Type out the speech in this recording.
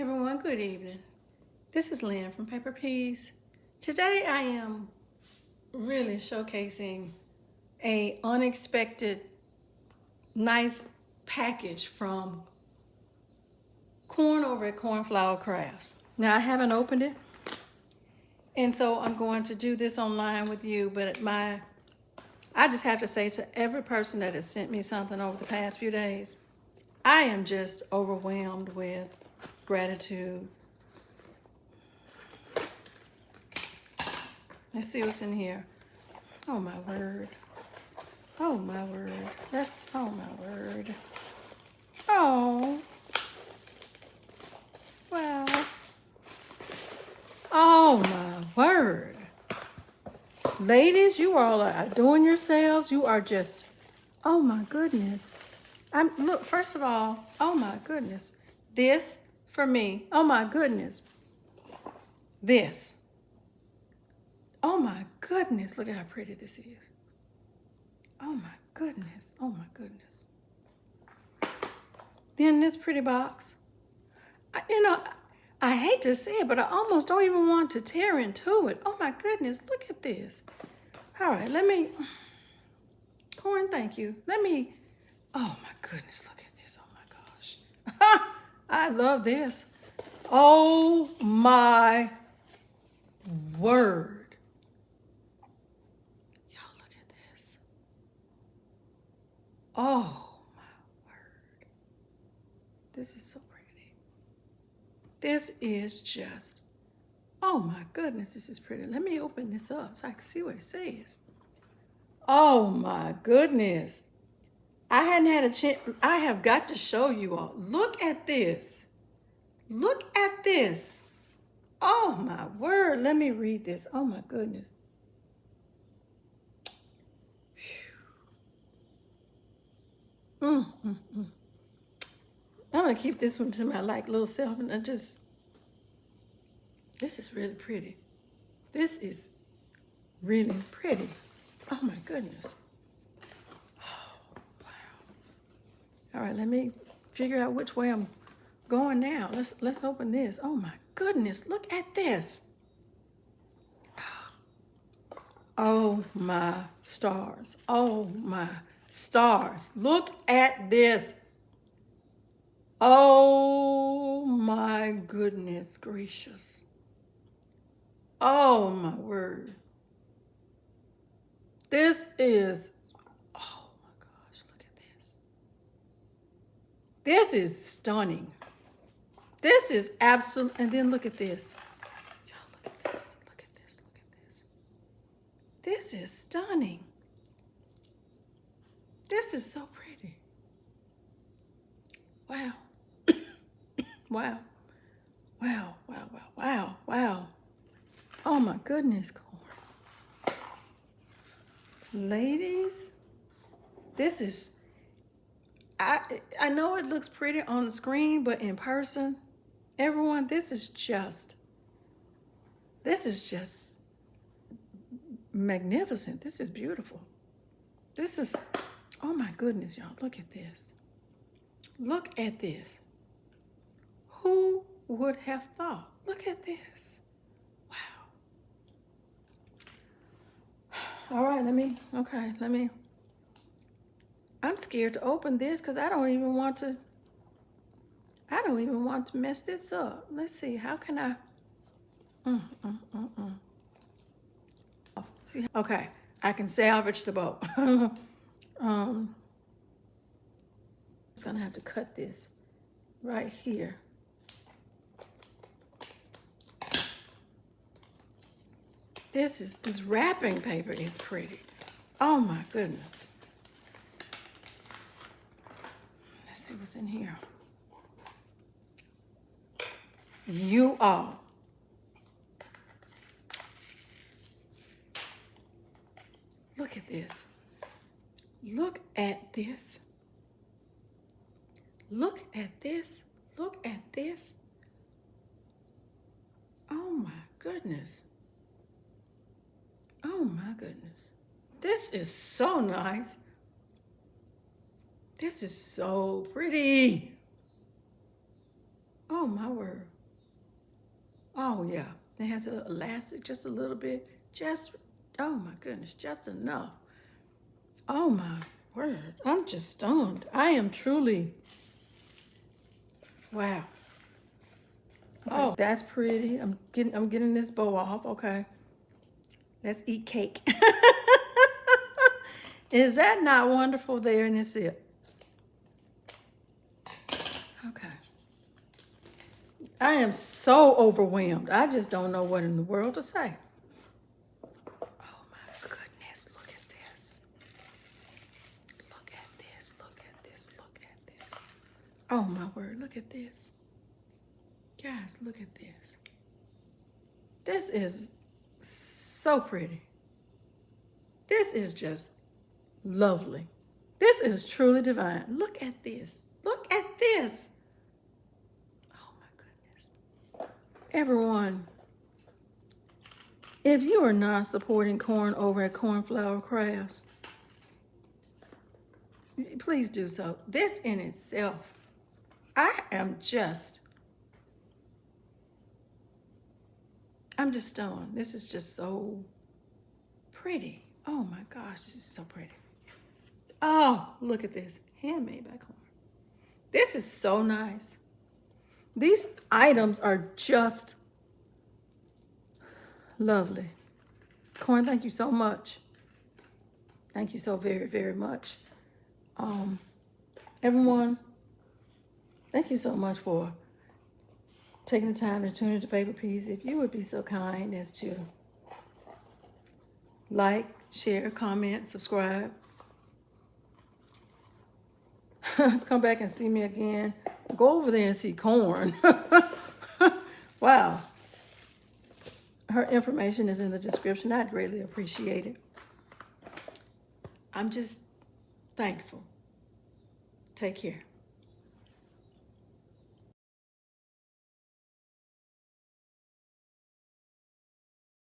everyone, good evening. This is Lynn from Paper Peas. Today I am really showcasing a unexpected nice package from Corn over at Cornflower Crafts. Now I haven't opened it, and so I'm going to do this online with you, but I just have to say to every person that has sent me something over the past few days, I am just overwhelmed with gratitude. Let's see what's in here. Oh my word. Oh my word. Oh my word. Oh. Wow. Oh my word. Ladies, you all are doing yourselves. You are just, oh my goodness. Look, first of all, oh my goodness. This for me. Oh my goodness. This. Oh my goodness. Look at how pretty this is. Oh my goodness. Oh my goodness. Then this pretty box. I hate to say it, but I almost don't even want to tear into it. Oh my goodness. Look at this. All right, Corn, thank you. Oh my goodness. Look at this. Oh my gosh. I love this. Oh my word. Oh my word. This is so pretty. This is just, oh my goodness, this is pretty. Let me open this up so I can see what it says. Oh my goodness. I hadn't had a chance. I have got to show you all. Look at this. Look at this. Oh my word. Let me read this. Oh my goodness. I'm going to keep this one to my little self, and this is really pretty. This is really pretty. Oh my goodness. Oh, wow. All right, let me figure out which way I'm going now. Let's open this. Oh my goodness, look at this. Oh my stars. Oh my stars. Look at this. Oh my goodness gracious. Oh my word. This is, oh my gosh, look at this. This is stunning. This is absolute, and then look at this. Y'all look at this, look at this, look at this. This is stunning. This is so pretty. Wow. Wow. Wow, wow, wow, wow, wow. Oh my goodness, Corn. Ladies, this is, I know it looks pretty on the screen, but in person, everyone, this is just magnificent. This is beautiful. This is, oh my goodness, y'all, look at this. Look at this. Who would have thought? Look at this. Wow. All right, I'm scared to open this because I don't even want to mess this up. Let's see, how can I, See, okay, I can salvage the boat. I'm just gonna have to cut this right here. This wrapping paper is pretty. Oh my goodness. Let's see what's in here. You all. Look at this. Look at this. Look at this. Look at this. Oh my goodness. Oh my goodness. This is so nice. This is so pretty. Oh my word. Oh yeah, it has an elastic just a little bit. Just, oh my goodness, just enough. Oh my word, I'm just stunned. I am truly, wow. Oh, that's pretty. I'm getting this bow off. Okay, let's eat cake. Is that not wonderful there in this it? Okay. I am so overwhelmed. I just don't know what in the world to say. Oh my goodness, look at this. Look at this, look at this, look at this. Oh my word, look at this. Guys, look at this. This is so pretty. This is just lovely. This is truly divine. Look at this. Look at this. Oh my goodness. Everyone, if you are not supporting corn over at Cornflower Crafts, please do so. This in itself, I'm just stunned. This is just so pretty. Oh my gosh, this is so pretty. Oh, look at this. Handmade by corn. This is so nice. These items are just lovely. Corn, thank you so much. Thank you so very, very much. Everyone, thank you so much for taking the time to tune into Paper Piece. If you would be so kind as to like, share, comment, subscribe. Come back and see me again. Go over there and see Corn. Wow. Her information is in the description. I'd greatly appreciate it. I'm just thankful. Take care.